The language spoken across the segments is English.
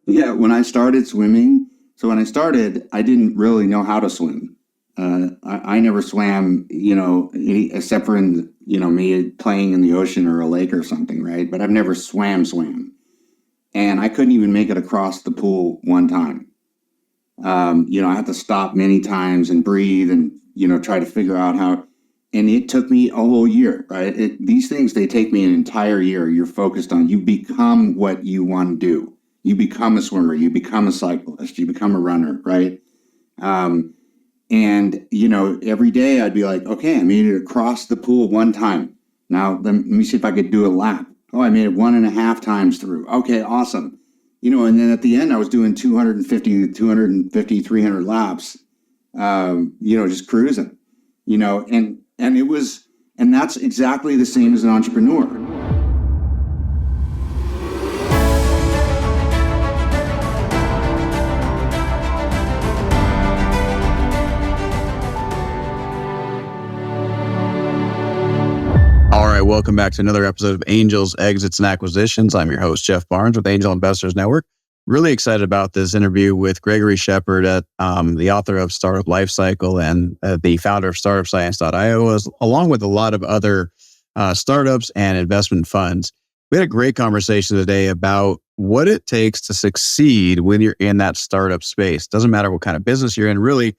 Yeah, when I started swimming, I didn't really know how to swim. I never swam, except for in, me playing in the ocean or a lake or something, right? But I've never swam. And I couldn't even make it across the pool one time. I had to stop many times and breathe and, try to figure out how. And it took me a whole year, right? These things, they take me an entire year. You're focused on, you become what you want to do. You become a swimmer, you become a cyclist, you become a runner, right? Um, and, every day I'd be like, okay, I made it across the pool one time. Now, let me see if I could do a lap. Oh, I made it 1.5 times through. Okay, awesome. And then at the end, I was doing 300 laps, just cruising, and it was, and that's exactly the same as an entrepreneur. All right, welcome back to another episode of Angels, Exits, and Acquisitions. I'm your host, Jeff Barnes with Angel Investors Network. Really excited about this interview with Gregory Shepard, the author of Startup Lifecycle and the founder of StartupScience.io, along with a lot of other startups and investment funds. We had a great conversation today about what it takes to succeed when you're in that startup space. Doesn't matter what kind of business you're in, really,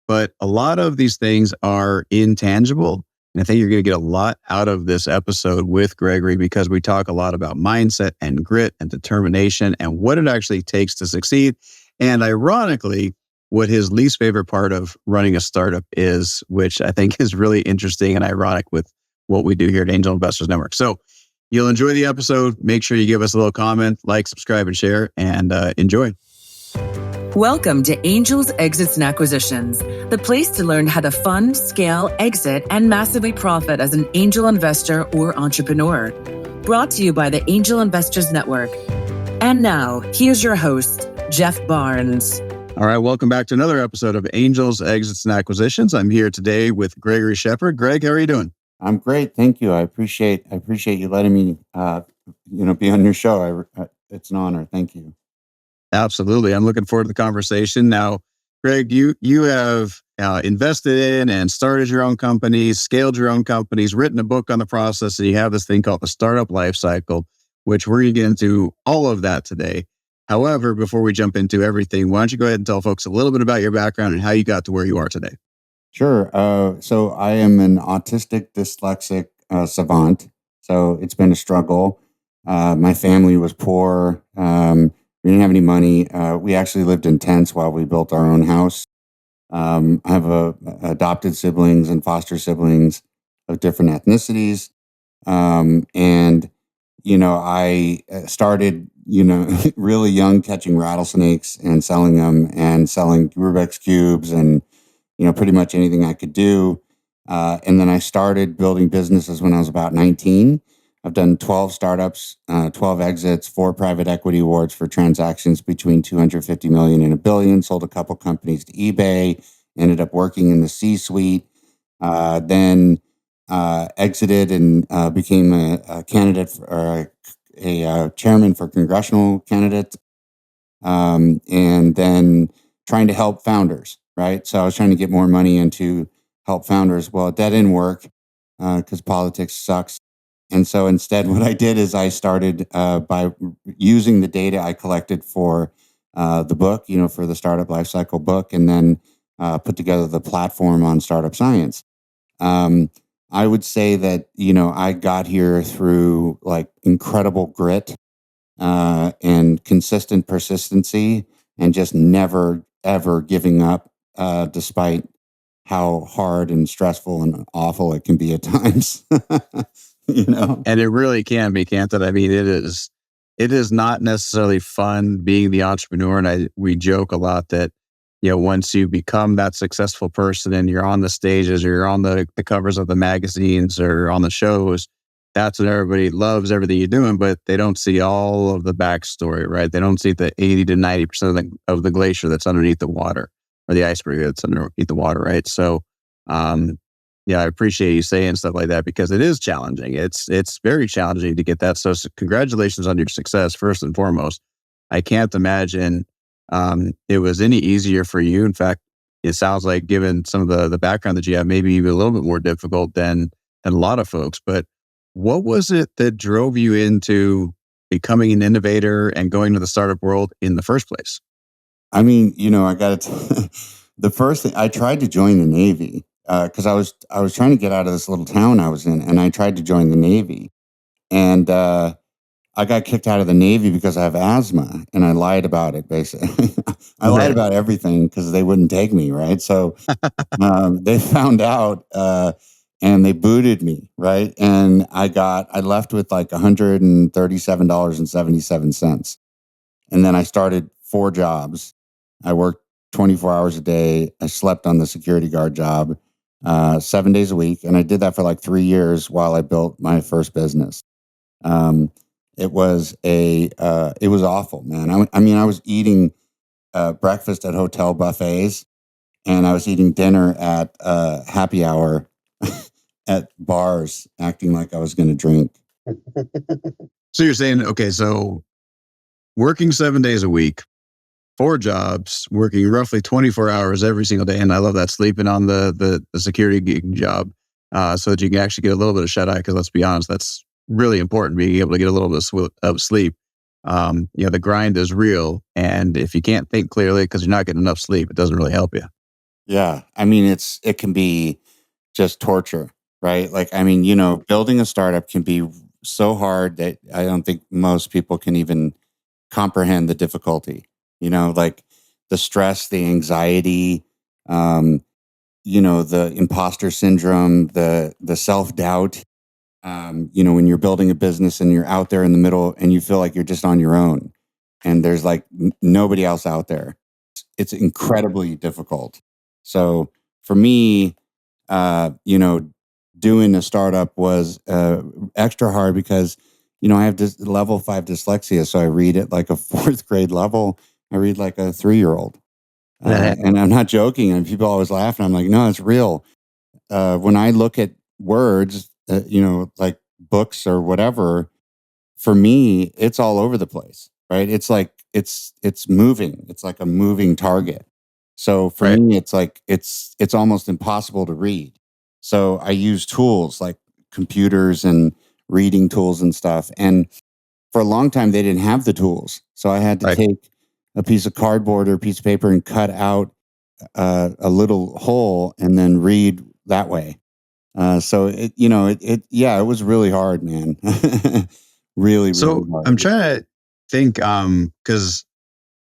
but a lot of these things are intangible. And I think you're going to get a lot out of this episode with Gregory because we talk a lot about mindset and grit and determination and what it actually takes to succeed. And ironically, what his least favorite part of running a startup is, which I think is really interesting and ironic with what we do here at Angel Investors Network. So you'll enjoy the episode. Make sure you give us a little comment, like, subscribe, and share, and enjoy. Welcome to Angels, Exits, and Acquisitions, the place to learn how to fund, scale, exit, and massively profit as an angel investor or entrepreneur. Brought to you by the Angel Investors Network. And now, here's your host, Jeff Barnes. All right, welcome back to another episode of Angels, Exits, and Acquisitions. I'm here today with Gregory Shepard. Greg, how are you doing? I'm great, thank you. I appreciate you letting me, be on your show. It's an honor. Thank you. Absolutely. I'm looking forward to the conversation. Now, Greg, you have invested in and started your own companies, scaled your own companies, written a book on the process, and you have this thing called the Startup Lifecycle, which we're going to get into all of that today. However, before we jump into everything, why don't you go ahead and tell folks a little bit about your background and how you got to where you are today? Sure. So I am an autistic dyslexic savant. So it's been a struggle. My family was poor. We didn't have any money. We actually lived in tents while we built our own house. I have adopted siblings and foster siblings of different ethnicities. And, I started, really young catching rattlesnakes and selling them and selling Rubik's Cubes and, pretty much anything I could do. And then I started building businesses when I was about 19. I've done 12 startups, 12 exits, 4 private equity awards for transactions between 250 million and $1 billion, sold a couple companies to eBay, ended up working in the C-suite, then exited and became a candidate or a chairman for congressional candidate, and then trying to help founders, right? So I was trying to get more money into help founders. Well, that didn't work because politics sucks. And so instead, what I did is I started by using the data I collected for the book, for the Startup Lifecycle book, and then put together the platform on Startup Science. I would say that, I got here through like incredible grit and consistent persistency and just never, ever giving up despite how hard and stressful and awful it can be at times. And it really can be, can't it? I mean, it is not necessarily fun being the entrepreneur. And we joke a lot that, once you become that successful person and you're on the stages or you're on the covers of the magazines or on the shows, that's when everybody loves everything you're doing, but they don't see all of the backstory, right? They don't see the 80 to 90% of the glacier that's underneath the water or the iceberg that's underneath the water, right? So, yeah, I appreciate you saying stuff like that because it is challenging. It's very challenging to get that. So congratulations on your success, first and foremost. I can't imagine it was any easier for you. In fact, it sounds like, given some of the background that you have, maybe even a little bit more difficult than a lot of folks. But what was it that drove you into becoming an innovator and going to the startup world in the first place? I mean, I got to. The first thing I tried to join the Navy because I was trying to get out of this little town I was in, and I tried to join the Navy, and I got kicked out of the Navy because I have asthma, and I lied about it. Basically, I lied Really? about everything because they wouldn't take me. Right, so they found out. And they booted me, right? And I left with like $137.77. And then I started 4 jobs. I worked 24 hours a day. I slept on the security guard job 7 days a week. And I did that for like 3 years while I built my first business. Um, it was awful, man. I mean, I was eating breakfast at hotel buffets, and I was eating dinner at happy hour at bars, acting like I was going to drink. So you're saying, okay, so working 7 days a week, 4 jobs, working roughly 24 hours every single day. And I love that, sleeping on the security gig job so that you can actually get a little bit of shut eye. Because let's be honest, that's really important, being able to get a little bit of sleep. The grind is real. And if you can't think clearly because you're not getting enough sleep, it doesn't really help you. Yeah. I mean, it can be just torture, right? Like, I mean, building a startup can be so hard that I don't think most people can even comprehend the difficulty, like the stress, the anxiety, the imposter syndrome, the self-doubt, when you're building a business and you're out there in the middle and you feel like you're just on your own and there's like nobody else out there. It's incredibly difficult. So for me, doing a startup was extra hard because, I have this level 5 dyslexia. So I read at like a 4th grade level. I read like a 3-year-old. And I'm not joking. And people always laugh. And I'm like, no, it's real. When I look at words, like books or whatever, for me, it's all over the place, right? It's like, it's moving. It's like a moving target. So for Right. me, it's like, it's almost impossible to read. So I use tools like computers and reading tools and stuff. And for a long time, they didn't have the tools. So I had to Right. take a piece of cardboard or a piece of paper and cut out a little hole and then read that way. So it was really hard, man. Really, really So hard. I'm trying to think, because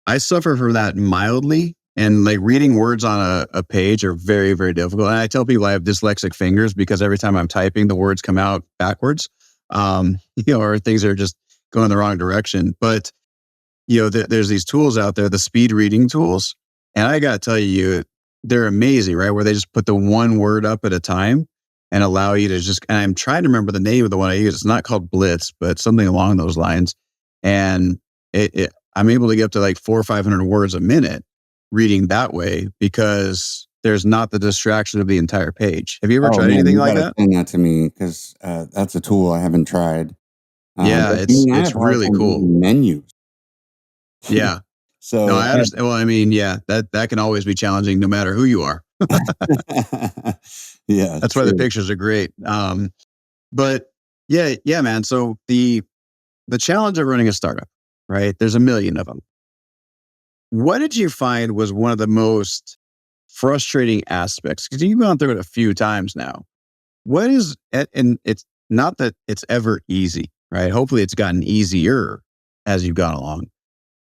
I suffer from that mildly, and like reading words on a page are very, very difficult. And I tell people I have dyslexic fingers because every time I'm typing, the words come out backwards, or things are just going the wrong direction. But, there's these tools out there, the speed reading tools. And I got to tell you, they're amazing, right? Where they just put the one word up at a time and allow you to just, and I'm trying to remember the name of the one I use. It's not called Blitz, but something along those lines. And I'm able to get up to like 400 or 500 words a minute reading that way because there's not the distraction of the entire page. Have you ever Oh tried man, anything you like got to that? send that to me because that's a tool I haven't tried. Yeah, But I mean, I it's have a hard really time cool. reading menus. Yeah. No, So I understand. Well, I mean, yeah, that can always be challenging no matter who you are. yeah, That's why the true. pictures are great. But yeah, man. So the challenge of running a startup, right? There's a million of them. What did you find was one of the most frustrating aspects? Because you've gone through it a few times now. What is, and it's not that it's ever easy, right? Hopefully it's gotten easier as you've gone along.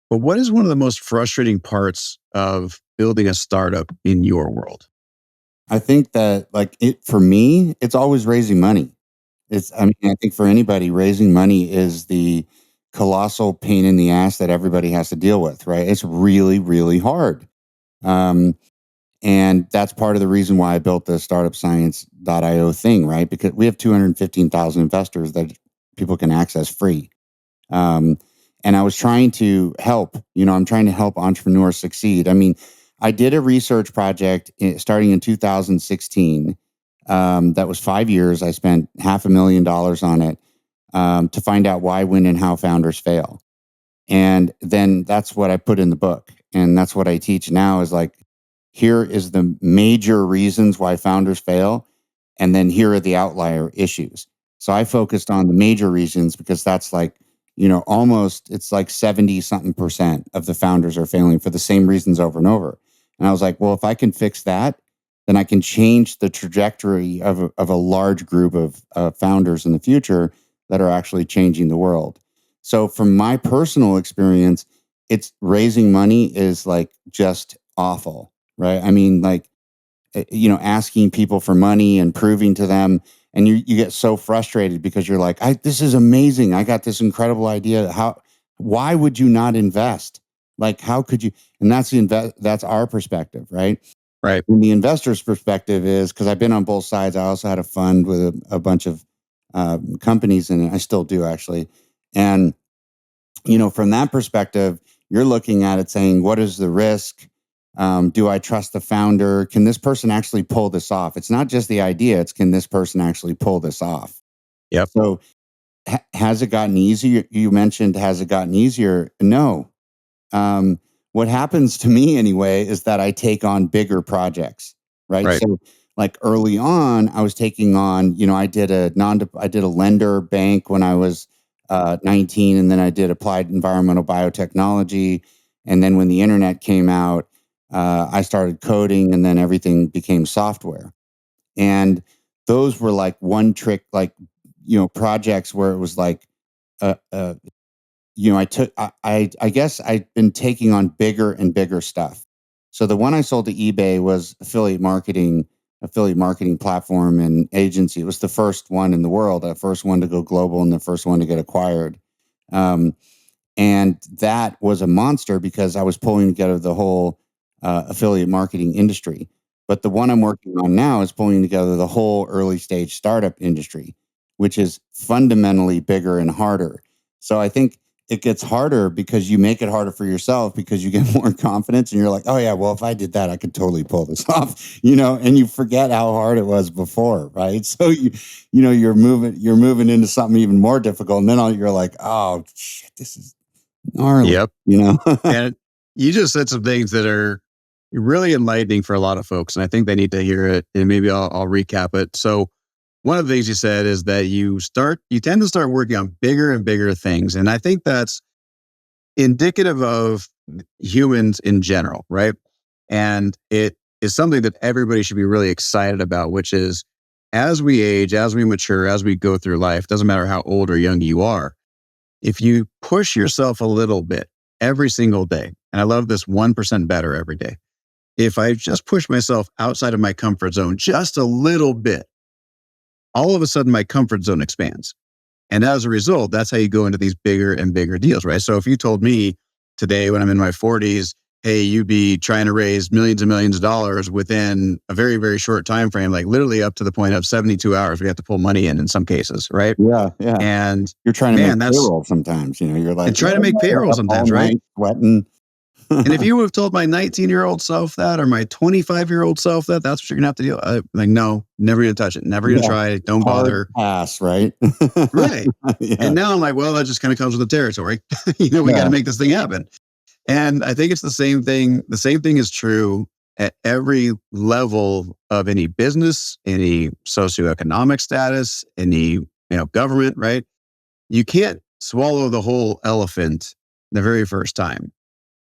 But what is one of the most frustrating parts of building a startup in your world? I think that for me, it's always raising money. I think for anybody, raising money is the colossal pain in the ass that everybody has to deal with, right? It's really, really hard. Um, and that's part of the reason why I built the startupscience.io thing, right? Because we have 215,000 investors that people can access free. Um, and I was trying to help, I'm trying to help entrepreneurs succeed. I mean, I did a research project starting in 2016. That was 5 years. I spent $500,000 on it to find out why, when, and how founders fail. And then that's what I put in the book. And that's what I teach now is like, here is the major reasons why founders fail. And then here are the outlier issues. So I focused on the major reasons because that's like, almost it's like 70 something percent of the founders are failing for the same reasons over and over. And I was like, well, if I can fix that, then I can change the trajectory of a large group of founders in the future that are actually changing the world. So from my personal experience, it's raising money is like just awful, right? I mean, like, asking people for money and proving to them, and you get so frustrated because you're like, this is amazing. I got this incredible idea. Why would you not invest? Like, how could you? And that's our perspective, right? Right. And the investor's perspective is, because I've been on both sides. I also had a fund with a bunch of companies in it. I still do, actually. And, from that perspective, you're looking at it saying, what is the risk? Do I trust the founder? Can this person actually pull this off? It's not just the idea. It's, can this person actually pull this off? Yep. So has it gotten easier? You mentioned, has it gotten easier? No. What happens to me anyway is that I take on bigger projects, right? So like early on, I was taking on, I did a lender bank when I was 19, and then I did applied environmental biotechnology. And then when the internet came out, I started coding, and then everything became software. And those were like one trick, like, projects where it was like, I guess I've been taking on bigger and bigger stuff. So the one I sold to eBay was affiliate marketing platform and agency. It was the first one in the world, the first one to go global and the first one to get acquired. And that was a monster because I was pulling together the whole affiliate marketing industry. But the one I'm working on now is pulling together the whole early stage startup industry, which is fundamentally bigger and harder. So I think it gets harder because you make it harder for yourself because you get more confidence and you're like, oh yeah, well, if I did that, I could totally pull this off, and you forget how hard it was before, right? So you're moving into something even more difficult. And then you're like, oh shit, this is gnarly. Yep. And you just said some things that are really enlightening for a lot of folks. And I think they need to hear it. And maybe I'll recap it. So one of the things you said is that you tend to start working on bigger and bigger things. And I think that's indicative of humans in general, right? And it is something that everybody should be really excited about, which is as we age, as we mature, as we go through life, doesn't matter how old or young you are, if you push yourself a little bit every single day, and I love this 1% better every day, if I just push myself outside of my comfort zone just a little bit, all of a sudden my comfort zone expands. And as a result, that's how you go into these bigger and bigger deals, right? So if you told me today when I'm in my 40s, hey, you'd be trying to raise millions and millions of dollars within a very, very short time frame, like literally up to the point of 72 hours, we have to pull money in some cases, right? Yeah. And you're trying to make payroll sometimes, you're like, and trying to make payroll sometimes, right? Sweating. And if you would have told my 19-year-old self that, or my 25-year-old self that, that's what you're going to have to deal. Like, no, never going to touch it. Never going to try it. Don't bother. Pass, right? Right. Yeah. And now I'm like, well, that just kind of comes with the territory. We got to make this thing happen. And I think it's the same thing. The same thing is true at every level of any business, any socioeconomic status, any government, right? You can't swallow the whole elephant the very first time.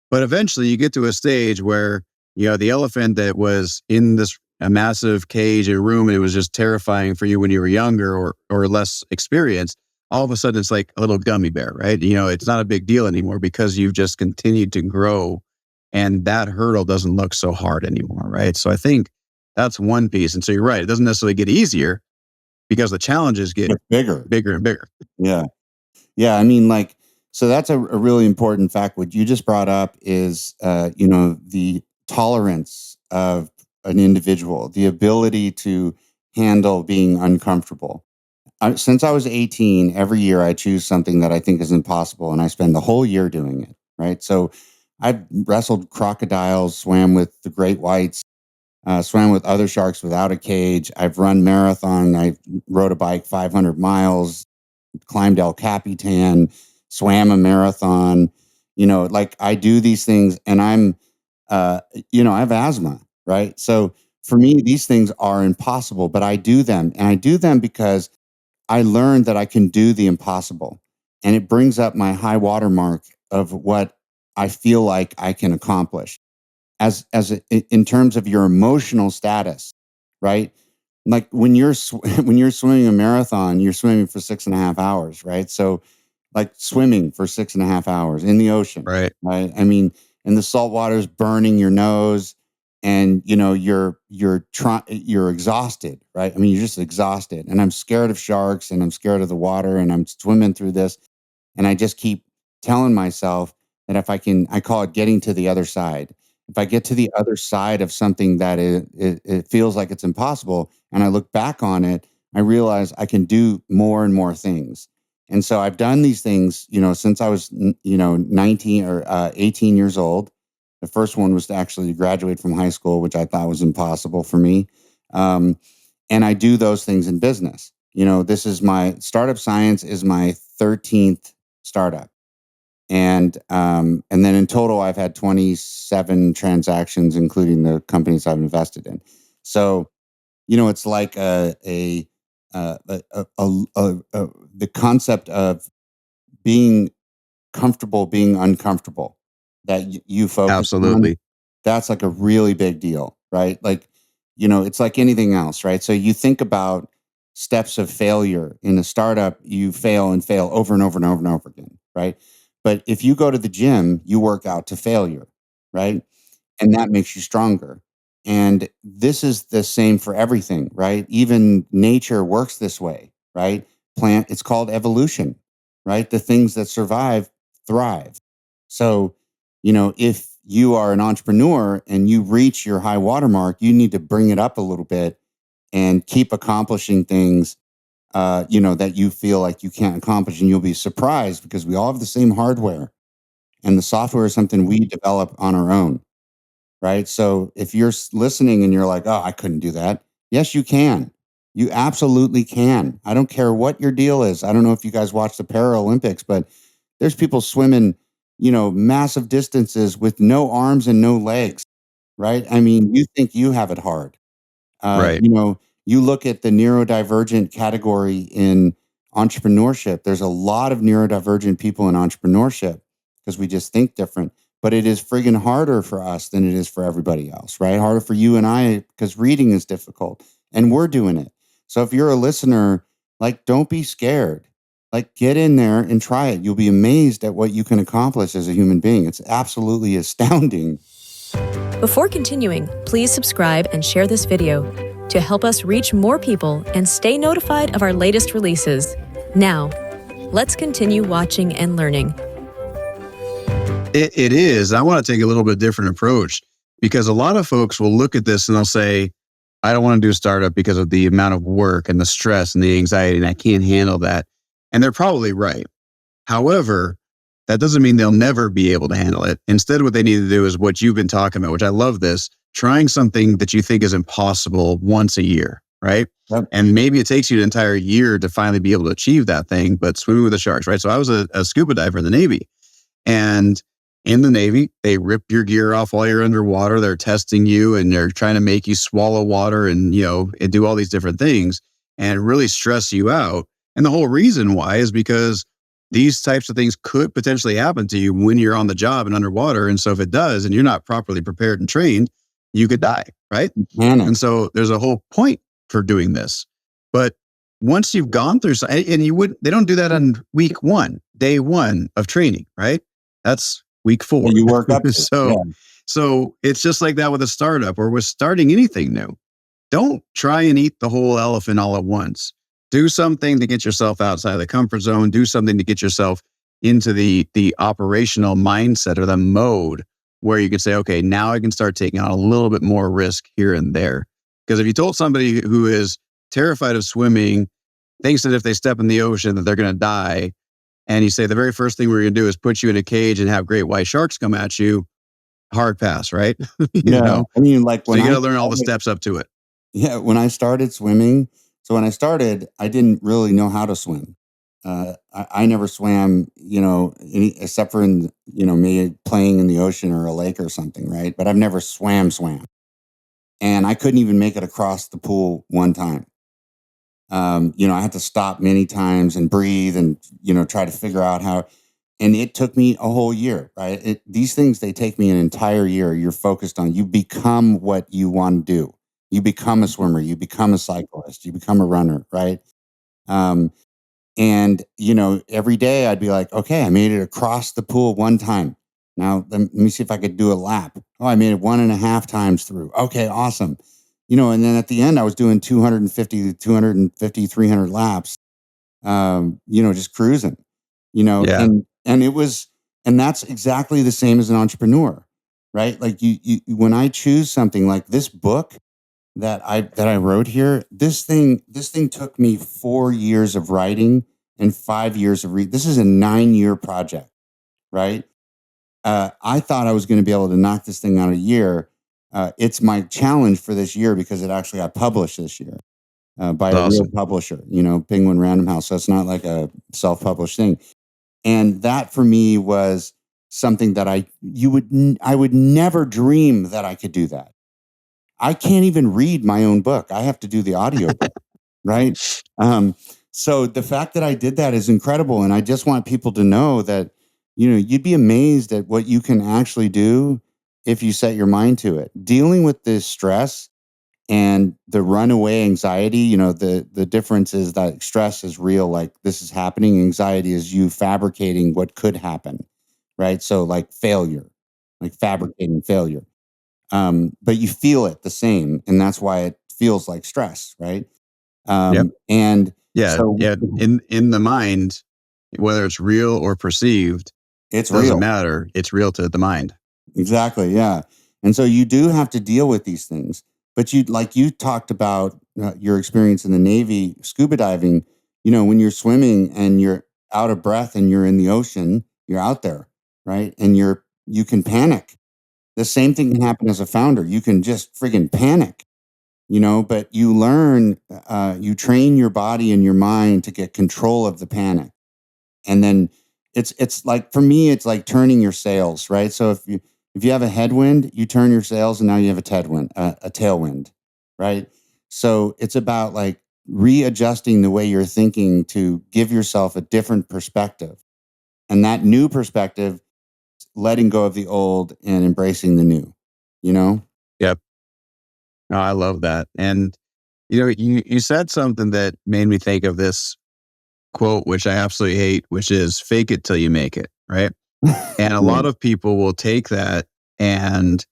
But eventually you get to a stage where, the elephant that was in a massive cage, a room, and it was just terrifying for you when you were younger or less experienced, all of a sudden it's like a little gummy bear, right? It's not a big deal anymore because you've just continued to grow and that hurdle doesn't look so hard anymore, right? So I think that's one piece. And so you're right, it doesn't necessarily get easier because the challenges get bigger and bigger. Yeah. Yeah. I mean, so that's a really important fact. What you just brought up is, the tolerance of an individual, the ability to handle being uncomfortable. Since I was 18, every year I choose something that I think is impossible, and I spend the whole year doing it, right? So I've wrestled crocodiles, swam with the great whites, swam with other sharks without a cage. I've run marathon. I rode a bike 500 miles, climbed El Capitan, swam a marathon. Like I do these things and I have asthma, right? So for me, these things are impossible, but I do them. And I do them because I learned that I can do the impossible. And it brings up my high watermark of what I feel like I can accomplish in terms of your emotional status, right? Like when you're when you're swimming a marathon, you're swimming for 6.5 hours, right? So like swimming for 6.5 hours in the ocean, Right. right? I mean, and the salt water is burning your nose, and you're exhausted, right? I mean, you're just exhausted. And I'm scared of sharks, and I'm scared of the water, and I'm swimming through this, and I just keep telling myself that if I call it getting to the other side. If I get to the other side of something that it feels like it's impossible, and I look back on it, I realize I can do more and more things. And so I've done these things, since I was, 19 or 18 years old. The first one was to actually graduate from high school, which I thought was impossible for me. Um, and I do those things in business. This is my startup science is my 13th startup. And then in total, I've had 27 transactions, including the companies I've invested in. So, it's like the concept of being comfortable, being uncomfortable that you focus on. Absolutely. That's like a really big deal, right? Like, it's like anything else, right? So you think about steps of failure in a startup, you fail and fail over and over and over and over again, right? But if you go to the gym, you work out to failure, right? And that makes you stronger. And this is the same for everything, right? Even nature works this way, right? It's called evolution, right? The things that survive thrive. So, if you are an entrepreneur and you reach your high watermark, you need to bring it up a little bit and keep accomplishing things, that you feel like you can't accomplish. And you'll be surprised because we all have the same hardware, and the software is something we develop on our own, right? So if you're listening and you're like, oh, I couldn't do that. Yes, you can. You absolutely can. I don't care what your deal is. I don't know if you guys watch the Paralympics, but there's people swimming, massive distances with no arms and no legs, right? I mean, you think you have it hard. Uh, Right. you know, you look at the neurodivergent category in entrepreneurship. There's a lot of neurodivergent people in entrepreneurship because we just think different. But it is friggin' harder for us than it is for everybody else, right? Harder for you and I because reading is difficult, and we're doing it. So if you're a listener, like, don't be scared. Like, get in there and try it. You'll be amazed at what you can accomplish as a human being. It's absolutely astounding. Before continuing, please subscribe and share this video to help us reach more people and stay notified of our latest releases. Now, let's continue watching and learning. It is. I want to take a little bit different approach because a lot of folks will look at this and they'll say, I don't want to do a startup because of the amount of work and the stress and the anxiety, and I can't handle that. And they're probably right. However, that doesn't mean they'll never be able to handle it. Instead, what they need to do is what you've been talking about, which I love this, trying something that you think is impossible once a year, right? Yep. And maybe it takes you an entire year to finally be able to achieve that thing, but swimming with the sharks, right? So I was a scuba diver in the Navy. And in the Navy, they rip your gear off while you're underwater. They're testing you and they're trying to make you swallow water and, and do all these different things and really stress you out. And the whole reason why is because these types of things could potentially happen to you when you're on the job and underwater. And so if it does, and you're not properly prepared and trained, you could die, right? And so there's a whole point for doing this. But once you've gone through, and they don't do that on week one, day one of training, right? That's week 4. Well, you work up to. So it's just like that with a startup or with starting anything new. Don't try and eat the whole elephant all at once. Do something to get yourself outside of the comfort zone. Do something to get yourself into the operational mindset or the mode where you can say, okay, now I can start taking on a little bit more risk here and there. Because if you told somebody who is terrified of swimming, thinks that if they step in the ocean that they're going to die, and you say the very first thing we're going to do is put you in a cage and have great white sharks come at you, hard pass, right? I mean, like so you got to learn all the steps up to it. Yeah, when I started swimming, I didn't really know how to swim. I never swam, except for in, maybe playing in the ocean or a lake or something, right? But I've never swam. And I couldn't even make it across the pool one time. I had to stop many times and breathe and, try to figure out how. And it took me a whole year, right? These things, they take me an entire year. You're focused on, you become what you want to do. You become a swimmer, you become a cyclist, you become a runner, right? Um, and, every day I'd be like, okay, I made it across the pool one time. Now, let me see if I could do a lap. Oh, I made it 1.5 times through. Okay, awesome. And then at the end, I was doing 250, 300 laps, just cruising, Yeah. and it was, and that's exactly the same as an entrepreneur, right? Like when I choose something like this book that I wrote here, this thing took me 4 years of writing and 5 years of read. This is a 9-year project, right? I thought I was going to be able to knock this thing out a year. It's my challenge for this year because it actually got published this year by That's a real awesome. publisher, Penguin Random House. So it's not like a self-published thing. And that for me was something that I would never dream that I could do that. I can't even read my own book. I have to do the audio book, right? So the fact that I did that is incredible. And I just want people to know that, you'd be amazed at what you can actually do if you set your mind to it. Dealing with this stress and the runaway anxiety, the difference is that stress is real, like this is happening. Anxiety is you fabricating what could happen, right? So like failure, like fabricating failure. But you feel it the same, and that's why it feels like stress, right? Yep. And Yeah. so Yeah. In the mind, whether it's real or perceived, it's doesn't real. matter. It's real to the mind. Exactly. Yeah. And so you do have to deal with these things. But you talked about your experience in the Navy, scuba diving, when you're swimming and you're out of breath and you're in the ocean, you're out there, right? And you can panic. The same thing can happen as a founder. You can just friggin' panic, but you learn, you train your body and your mind to get control of the panic. And then it's like, for me, it's like turning your sails, right? So if you have a headwind, you turn your sails and now you have a tailwind, right? So it's about like readjusting the way you're thinking to give yourself a different perspective. And that new perspective, letting go of the old and embracing the new, you know? Yep. No, I love that. And, you said something that made me think of this quote, which I absolutely hate, which is fake it till you make it. Right. And a Yeah. lot of people will take that, and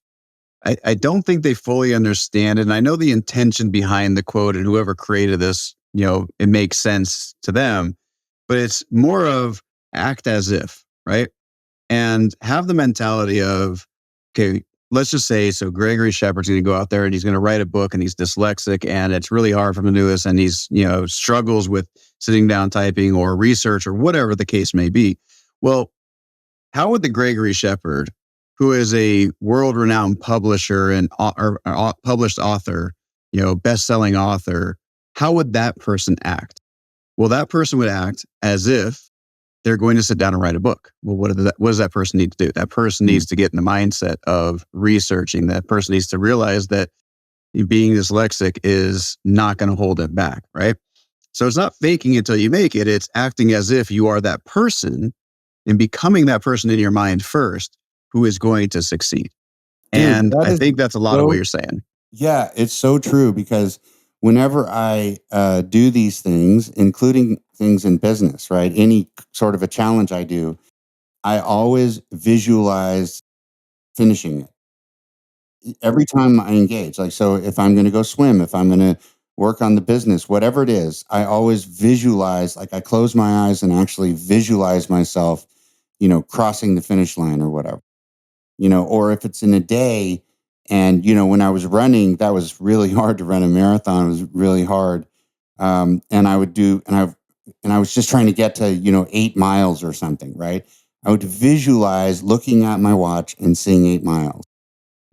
I don't think they fully understand it. And I know the intention behind the quote, and whoever created this, it makes sense to them, but it's more of act as if, right? And have the mentality of, okay, let's just say, so Gregory Shepard's going to go out there and he's going to write a book, and he's dyslexic, and it's really hard for him to do this. And he's, struggles with sitting down typing or research or whatever the case may be. Well, how would the Gregory Shepard, who is a world-renowned publisher and published author, best-selling author, how would that person act? Well, that person would act as if they're going to sit down and write a book. Well, what does that person need to do? That person needs to get in the mindset of researching. That person needs to realize that being dyslexic is not going to hold it back, right? So it's not faking it till you make it. It's acting as if you are that person and becoming that person in your mind first who is going to succeed. Dude, And that I is think that's a lot of what so, you're saying. yeah, it's so true because whenever I do these things, including things in business, right? Any sort of a challenge I do, I always visualize finishing it every time I engage. Like, so if I'm going to go swim, if I'm going to work on the business, whatever it is, I always visualize, like I close my eyes and actually visualize myself, crossing the finish line or whatever, or if it's in a day. And, when I was running, that was really hard to run a marathon. It was really hard. And I would do, and I was just trying to get to, 8 miles or something, right? I would visualize looking at my watch and seeing 8 miles.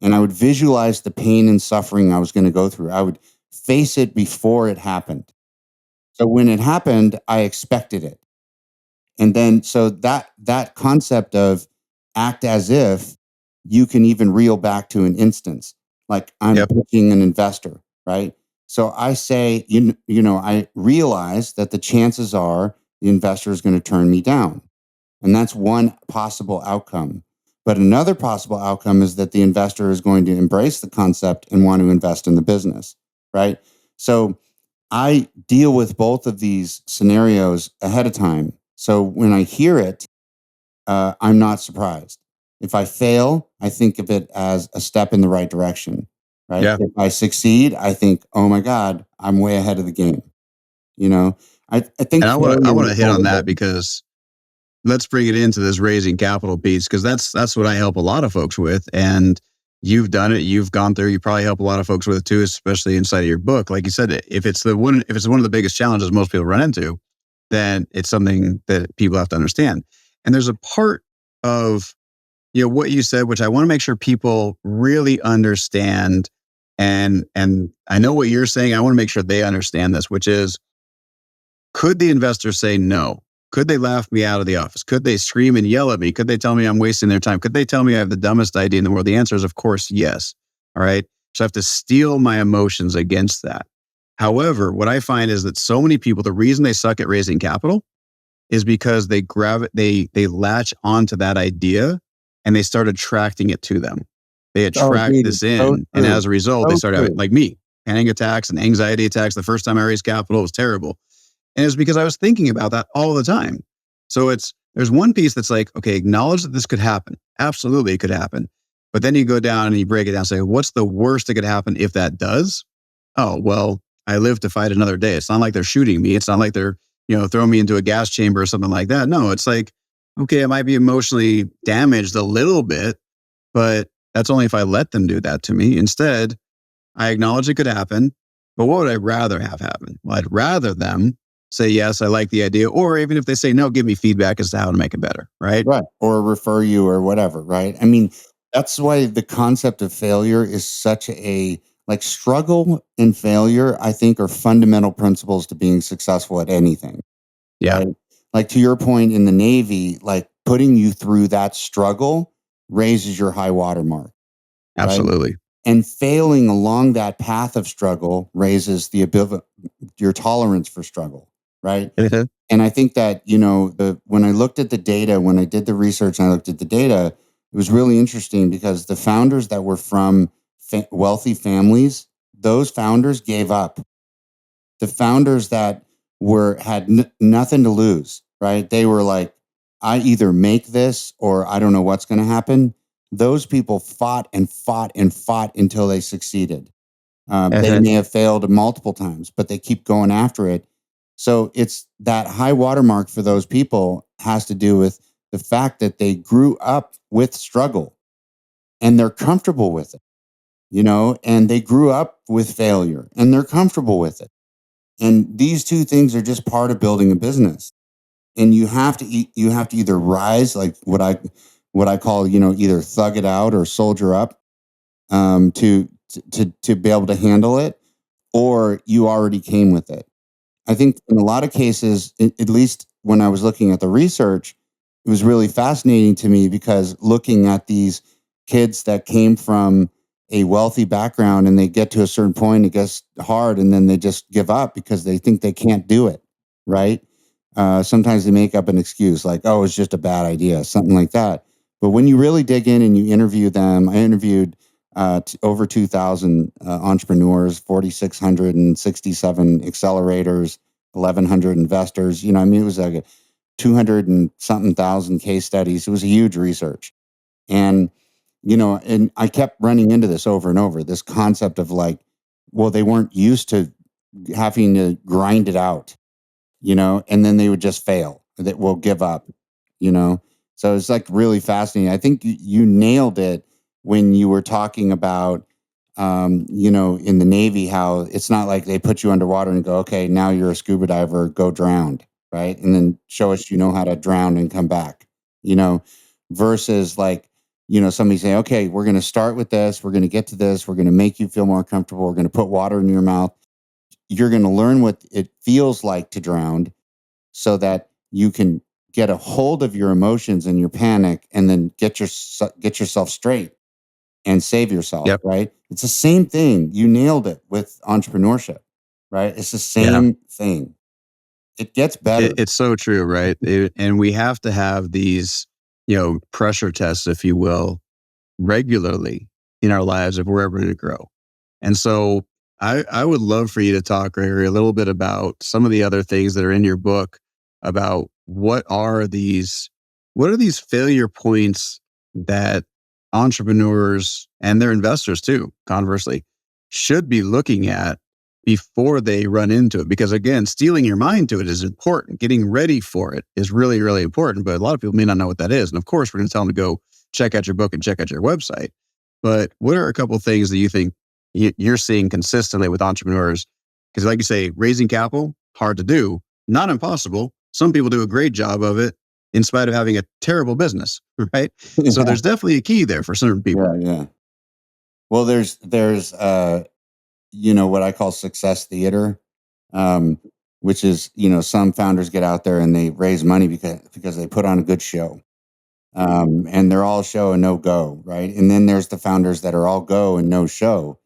And I would visualize the pain and suffering I was going to go through. I would face it before it happened. So when it happened, I expected it. And then so that concept of act as if, you can even reel back to an instance. Like I'm Yep. pitching an investor, right? So I say, I realize that the chances are the investor is going to turn me down. And that's one possible outcome. But another possible outcome is that the investor is going to embrace the concept and want to invest in the business, right? So I deal with both of these scenarios ahead of time. So when I hear it, I'm not surprised. If I fail, I think of it as a step in the right direction, right? Yeah. If I succeed, I think, oh my God, I'm way ahead of the game. I think And I want failure to is hit on vulnerable. that because let's bring it into this raising capital piece, because that's what I help a lot of folks with. And you've done it, you've gone through, you probably help a lot of folks with it too, especially inside of your book. Like you said, if it's one of the biggest challenges most people run into, then it's something that people have to understand. And there's a part of what you said, which I want to make sure people really understand. And I know what you're saying. I want to make sure they understand this, which is, could the investor say no? Could they laugh me out of the office? Could they scream and yell at me? Could they tell me I'm wasting their time? Could they tell me I have the dumbest idea in the world? The answer is, of course, yes. All right. So I have to steel my emotions against that. However, what I find is that so many people, the reason they suck at raising capital is because they latch onto that idea and they start attracting it to them. They attract this in. And as a result, they start having, like me, panic attacks and anxiety attacks. The first time I raised capital, it was terrible. And it's because I was thinking about that all the time. So there's one piece that's like, okay, acknowledge that this could happen. Absolutely, it could happen. But then you go down and you break it down and say, what's the worst that could happen if that does? Oh, well, I live to fight another day. It's not like they're shooting me. It's not like they're, throwing me into a gas chamber or something like that. No, it's like, okay, I might be emotionally damaged a little bit, but that's only if I let them do that to me. Instead, I acknowledge it could happen. But what would I rather have happen? Well, I'd rather them say, yes, I like the idea. Or even if they say no, give me feedback as to how to make it better. Right. Right. Or refer you or whatever. Right. I mean, that's why the concept of failure is such like struggle and failure, I think, are fundamental principles to being successful at anything. Yeah. Right? Like to your point in the Navy, like putting you through that struggle raises your high water mark. Absolutely. Right? And failing along that path of struggle raises your tolerance for struggle. Right. And I think that, when I looked at the data, when I did the research and I looked at the data, it was really interesting because the founders that were from wealthy families, those founders gave up. The founders that had nothing to lose, right? They were like, I either make this or I don't know what's going to happen. Those people fought and fought and fought until they succeeded. They may have failed multiple times, but they keep going after it. So it's that high watermark for those people has to do with the fact that they grew up with struggle and they're comfortable with it, and they grew up with failure and they're comfortable with it. And these two things are just part of building a business. And you have to either rise, like what I call, either thug it out or soldier up, to be able to handle it, or you already came with it. I think in a lot of cases, at least when I was looking at the research, it was really fascinating to me because looking at these kids that came from a wealthy background and they get to a certain point, it gets hard, and then they just give up because they think they can't do it, right? Sometimes they make up an excuse like, oh, it's just a bad idea, something like that. But when you really dig in and you interview them, I interviewed over 2,000 entrepreneurs, 4,667 accelerators, 1,100 investors. It was like 200 and something thousand case studies. It was a huge research. And, and I kept running into this over and over, this concept of like, well, they weren't used to having to grind it out, and then they would just fail. That will give up, So it's like really fascinating. I think you nailed it when you were talking about, in the Navy, how it's not like they put you underwater and go, okay, now you're a scuba diver, go drown, right? And then show us, how to drown and come back, versus like, somebody saying, okay, we're going to start with this. We're going to get to this. We're going to make you feel more comfortable. We're going to put water in your mouth. You're going to learn what it feels like to drown so that you can get a hold of your emotions and your panic, and then get yourself straight and save yourself, Yep. right? It's the same thing. You nailed it with entrepreneurship, right? It's the Yeah. same thing. It gets better. It's so true, right? And we have to have these, pressure tests, if you will, regularly in our lives if we're ever going to grow. And so I would love for you to talk, Gregory, a little bit about some of the other things that are in your book about what are these failure points that entrepreneurs and their investors too, conversely, should be looking at before they run into it. Because again, stealing your mind to it is important. Getting ready for it is really, really important. But a lot of people may not know what that is. And of course, we're going to tell them to go check out your book and check out your website. But what are a couple of things that you think you're seeing consistently with entrepreneurs? Because like you say, raising capital, hard to do, not impossible. Some people do a great job of it in spite of having a terrible business, right? So there's definitely a key there for certain people. Yeah. Well, there's what I call success theater, which is, some founders get out there and they raise money because they put on a good show. And they're all show and no go, right? And then there's the founders that are all go and no show.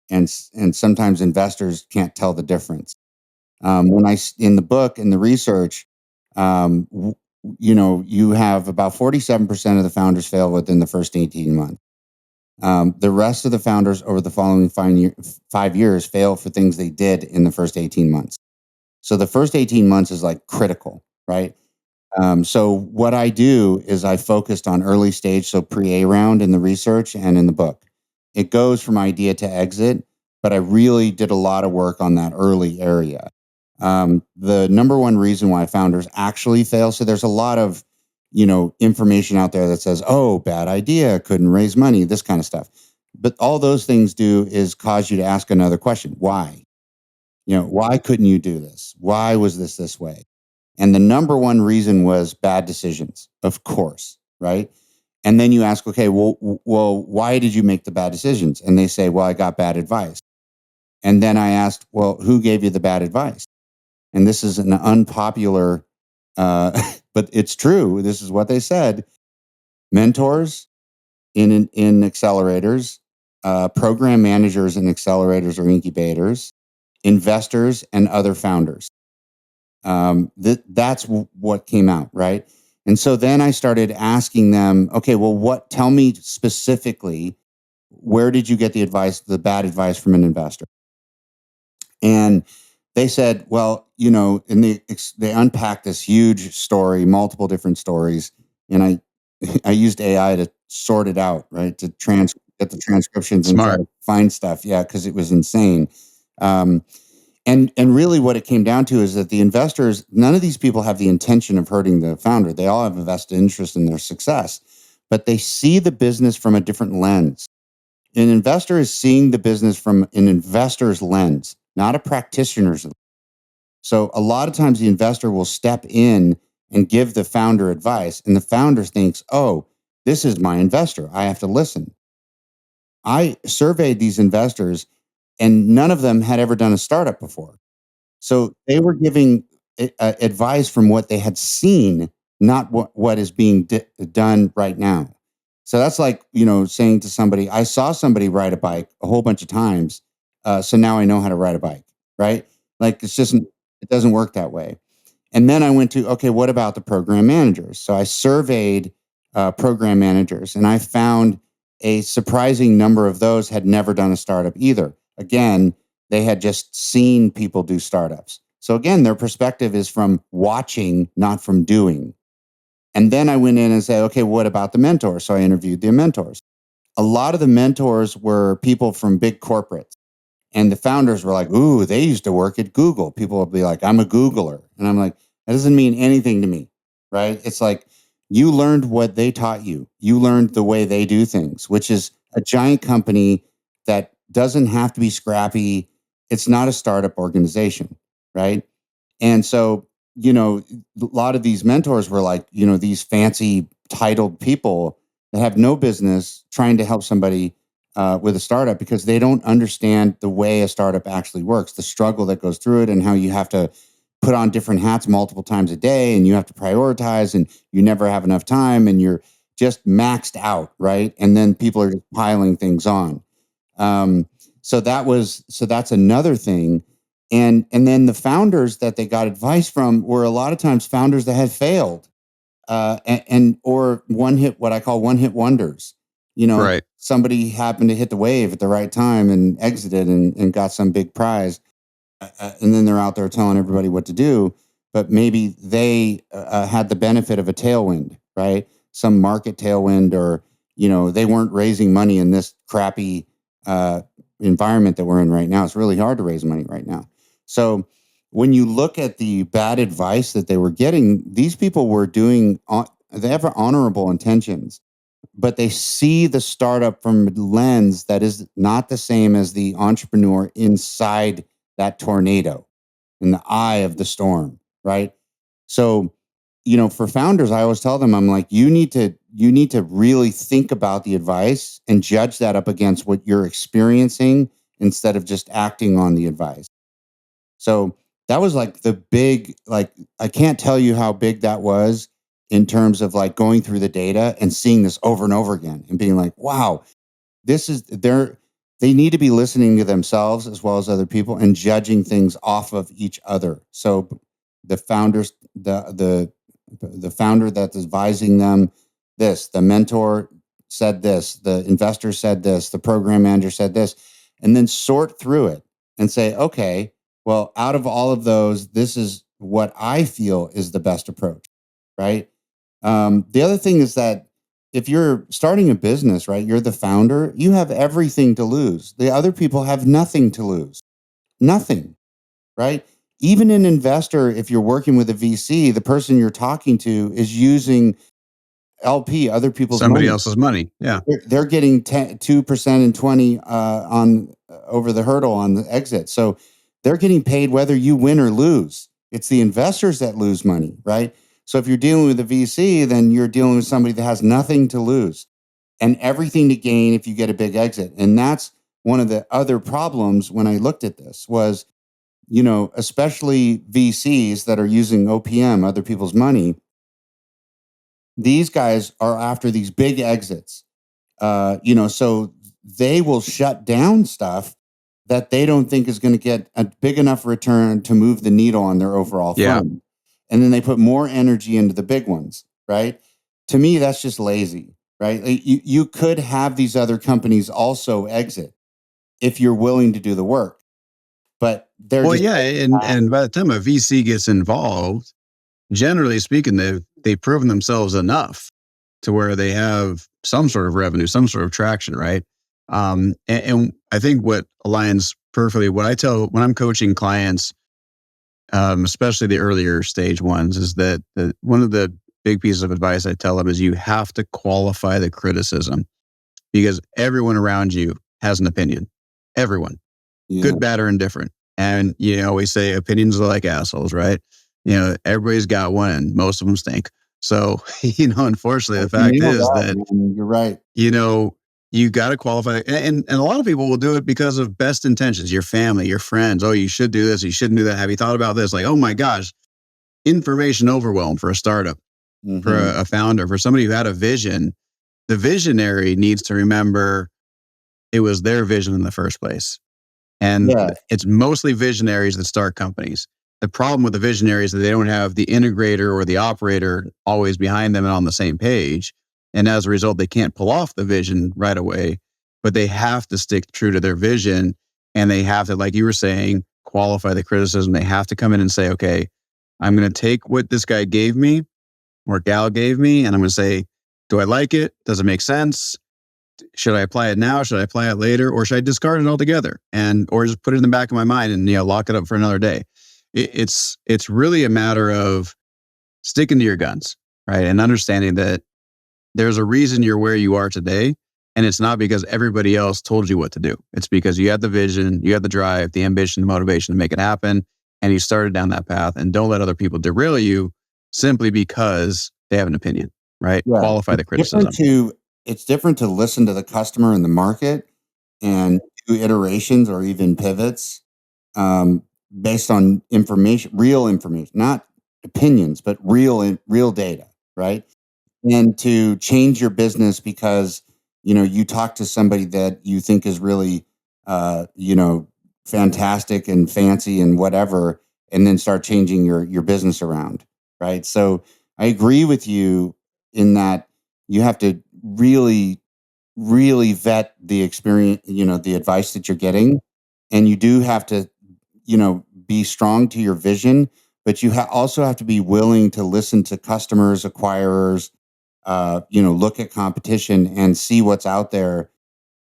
And sometimes investors can't tell the difference. In the book, in the research, you have about 47% of the founders fail within the first 18 months. The rest of the founders over the following 5 years fail for things they did in the first 18 months. So the first 18 months is like critical, right? So what I do is I focused on early stage, so pre-A round in the research and in the book. It goes from idea to exit, but I really did a lot of work on that early area. The number one reason why founders actually fail, so there's a lot of, information out there that says, oh, bad idea, couldn't raise money, this kind of stuff. But all those things do is cause you to ask another question. Why? Why couldn't you do this? Why was this way? And the number one reason was bad decisions, of course, right? And then you ask, okay, well, why did you make the bad decisions? And they say, well, I got bad advice. And then I asked, well, who gave you the bad advice? And this is an unpopular, but it's true. This is what they said. Mentors in accelerators, program managers in accelerators or incubators, investors, and other founders. That's what came out, right? And so then I started asking them, okay, well, tell me specifically, where did you get the bad advice from an investor? And they said, well, and they unpacked this huge story, multiple different stories. And I used AI to sort it out, right? To get the transcriptions and try to find stuff. Yeah, because it was insane. And really what it came down to is that the investors, none of these people have the intention of hurting the founder. They all have a vested interest in their success, but they see the business from a different lens. An investor is seeing the business from an investor's lens, not a practitioner's lens. So a lot of times the investor will step in and give the founder advice, and the founder thinks, oh, this is my investor. I have to listen. I surveyed these investors, and none of them had ever done a startup before. So they were giving advice from what they had seen, not what is being done right now. So that's like, saying to somebody, I saw somebody ride a bike a whole bunch of times. So now I know how to ride a bike, right? Like it doesn't work that way. And then I went to, okay, what about the program managers? So I surveyed program managers, and I found a surprising number of those had never done a startup either. Again, they had just seen people do startups. So again, their perspective is from watching, not from doing. And then I went in and said, okay, what about the mentors? So I interviewed the mentors. A lot of the mentors were people from big corporates. And the founders were like, ooh, they used to work at Google. People would be like, I'm a Googler. And I'm like, that doesn't mean anything to me, right? It's like, you learned what they taught you. You learned the way they do things, which is a giant company that doesn't have to be scrappy. It's not a startup organization, right? And so, a lot of these mentors were like, these fancy titled people that have no business trying to help somebody with a startup because they don't understand the way a startup actually works, the struggle that goes through it, and how you have to put on different hats multiple times a day, and you have to prioritize, and you never have enough time, and you're just maxed out, right? And then people are just piling things on. So that's another thing. And then the founders that they got advice from were a lot of times founders that had failed, or what I call one hit wonders. Right. Somebody happened to hit the wave at the right time and exited and got some big prize. And then they're out there telling everybody what to do, but maybe they had the benefit of a tailwind, right? Some market tailwind, or, they weren't raising money in this crappy environment that we're in right now. It's really hard to raise money right now. So when you look at the bad advice that they were getting, these people were they have honorable intentions, but they see the startup from a lens that is not the same as the entrepreneur inside that tornado, in the eye of the storm, right? So, for founders, I always tell them, I'm like, you need to really think about the advice and judge that up against what you're experiencing instead of just acting on the advice. So that was like the big, I can't tell you how big that was in terms of like going through the data and seeing this over and over again and being like, wow, they need to be listening to themselves as well as other people and judging things off of each other. So the founders, the founder that's advising them this, the mentor said this, the investor said this, the program manager said this, and then sort through it and say, okay, well, out of all of those, this is what I feel is the best approach, right? The other thing is that if you're starting a business, right, you're the founder, you have everything to lose. The other people have nothing to lose. Nothing, right? Even an investor, if you're working with a VC, the person you're talking to is using LP, other people's Somebody money. else's money. Yeah. They're getting 2% and 20 on over the hurdle on the exit. So they're getting paid whether you win or lose. It's the investors that lose money, right? So if you're dealing with a VC, then you're dealing with somebody that has nothing to lose and everything to gain if you get a big exit. And that's one of the other problems when I looked at this was, especially VCs that are using OPM, other people's money. These guys are after these big exits, so they will shut down stuff that they don't think is going to get a big enough return to move the needle on their overall fund. And then they put more energy into the big ones, right? To me, that's just lazy, right? You could have these other companies also exit if you're willing to do the work. But they're and by the time a VC gets involved, generally speaking, they've proven themselves enough to where they have some sort of revenue, some sort of traction, right? And I think what aligns perfectly, what I tell when I'm coaching clients, especially the earlier stage ones, is that one of the big pieces of advice I tell them is you have to qualify the criticism because everyone around you has an opinion. Everyone. Good, bad, or indifferent. And, we say opinions are like assholes, right? Everybody's got one and most of them stink. So, unfortunately, the fact is that you're right. You got to qualify. And a lot of people will do it because of best intentions, your family, your friends. Oh, you should do this. You shouldn't do that. Have you thought about this? Like, oh my gosh, information overwhelm for a startup, for a founder, for somebody who had a vision. The visionary needs to remember it was their vision in the first place. And it's mostly visionaries that start companies. The problem with the visionaries is that they don't have the integrator or the operator always behind them and on the same page. And as a result, they can't pull off the vision right away, but they have to stick true to their vision. And they have to, like you were saying, qualify the criticism. They have to come in and say, okay, I'm going to take what this guy gave me or gal gave me, and I'm going to say, do I like it? Does it make sense? Should I apply it now? Should I apply it later? Or should I discard it altogether or just put it in the back of my mind and lock it up for another day? It's really a matter of sticking to your guns, right? And understanding that there's a reason you're where you are today. And it's not because everybody else told you what to do. It's because you had the vision, you had the drive, the ambition, the motivation to make it happen. And you started down that path. And don't let other people derail you simply because they have an opinion, right? Yeah. Qualify the criticism. It's different to listen to the customer and the market and do iterations or even pivots. based on information, real information, not opinions, but real data, right? And to change your business because, you talk to somebody that you think is really, fantastic and fancy and whatever, and then start changing your business around, right? So I agree with you in that you have to really, really vet the experience, the advice that you're getting. And you do have to, be strong to your vision, but you also have to be willing to listen to customers, acquirers, look at competition and see what's out there.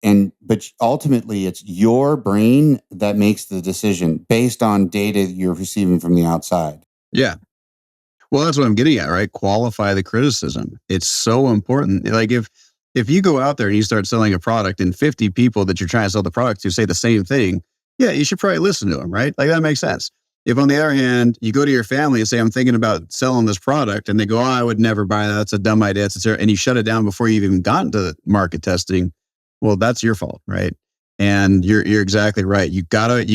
But ultimately it's your brain that makes the decision based on data you're receiving from the outside. Yeah. Well, that's what I'm getting at, right? Qualify the criticism. It's so important. Like if you go out there and you start selling a product and 50 people that you're trying to sell the product to say the same thing, yeah, you should probably listen to them, right? Like that makes sense. If on the other hand, you go to your family and say, I'm thinking about selling this product, and they go, oh, I would never buy that. That's a dumb idea. And you shut it down before you've even gotten to market testing. Well, that's your fault, right? And you're exactly right. You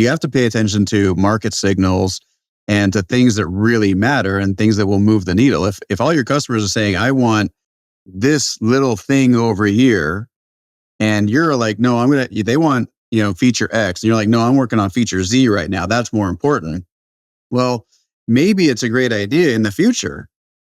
have to pay attention to market signals and to things that really matter and things that will move the needle. If all your customers are saying, I want this little thing over here, and you're like, no, they want, feature X. And you're like, no, I'm working on feature Z right now. That's more important. Well, maybe it's a great idea in the future,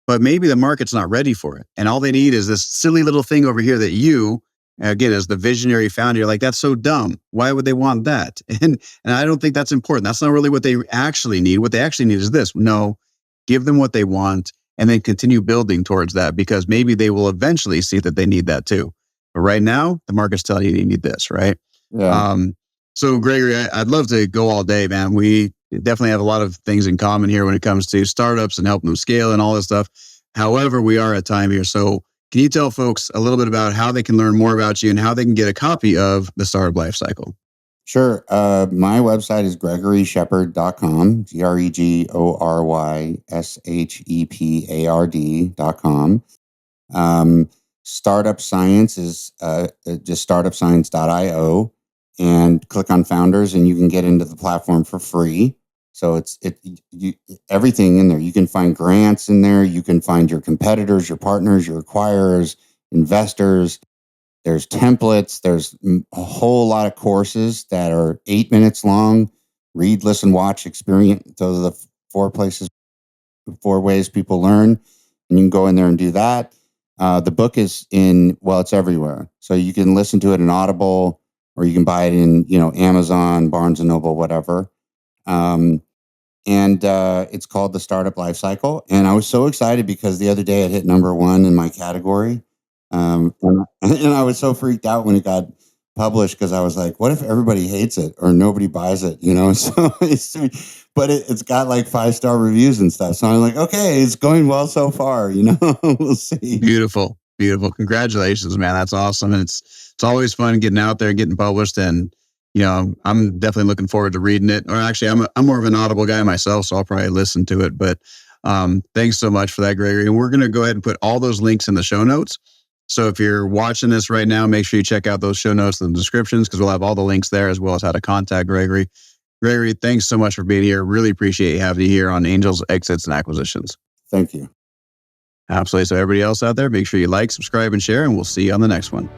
but maybe the market's not ready for it. And all they need is this silly little thing over here that you, again, as the visionary founder, you're like, that's so dumb. Why would they want that? And I don't think that's important. That's not really what they actually need. What they actually need is this. No, give them what they want and then continue building towards that, because maybe they will eventually see that they need that too. But right now, the market's telling you need this, right? Yeah. So Gregory, I'd love to go all day, man. We definitely have a lot of things in common here when it comes to startups and helping them scale and all this stuff. However, we are at time here. So can you tell folks a little bit about how they can learn more about you and how they can get a copy of The Startup Life Cycle? Sure. My website is GregoryShepard.com, GregoryShepard.com. Startup Science is just startupscience.io, and click on founders and you can get into the platform for free. So everything in there. You can find grants in there. You can find your competitors, your partners, your acquirers, investors. There's templates. There's a whole lot of courses that are 8 minutes long. Read, listen, watch, experience. Those are the 4 ways people learn. And you can go in there and do that. The book is it's everywhere. So you can listen to it in Audible, or you can buy it in, Amazon, Barnes and Noble, whatever. And it's called The Startup Life Cycle. And I was so excited because the other day it hit number 1 in my category. And I was so freaked out when it got published, because I was like, what if everybody hates it or nobody buys it? So it's got like 5-star reviews and stuff. So I'm like, okay, it's going well so far, we'll see. Beautiful. Congratulations, man. That's awesome. And it's always fun getting out there and getting published. And, I'm definitely looking forward to reading it. Or actually, I'm more of an Audible guy myself, so I'll probably listen to it. But thanks so much for that, Gregory. And we're going to go ahead and put all those links in the show notes. So if you're watching this right now, make sure you check out those show notes in the descriptions, because we'll have all the links there, as well as how to contact Gregory. Gregory, thanks so much for being here. Really appreciate having you here on Angels, Exits, and Acquisitions. Thank you. Absolutely. So everybody else out there, make sure you like, subscribe, and share, and we'll see you on the next one.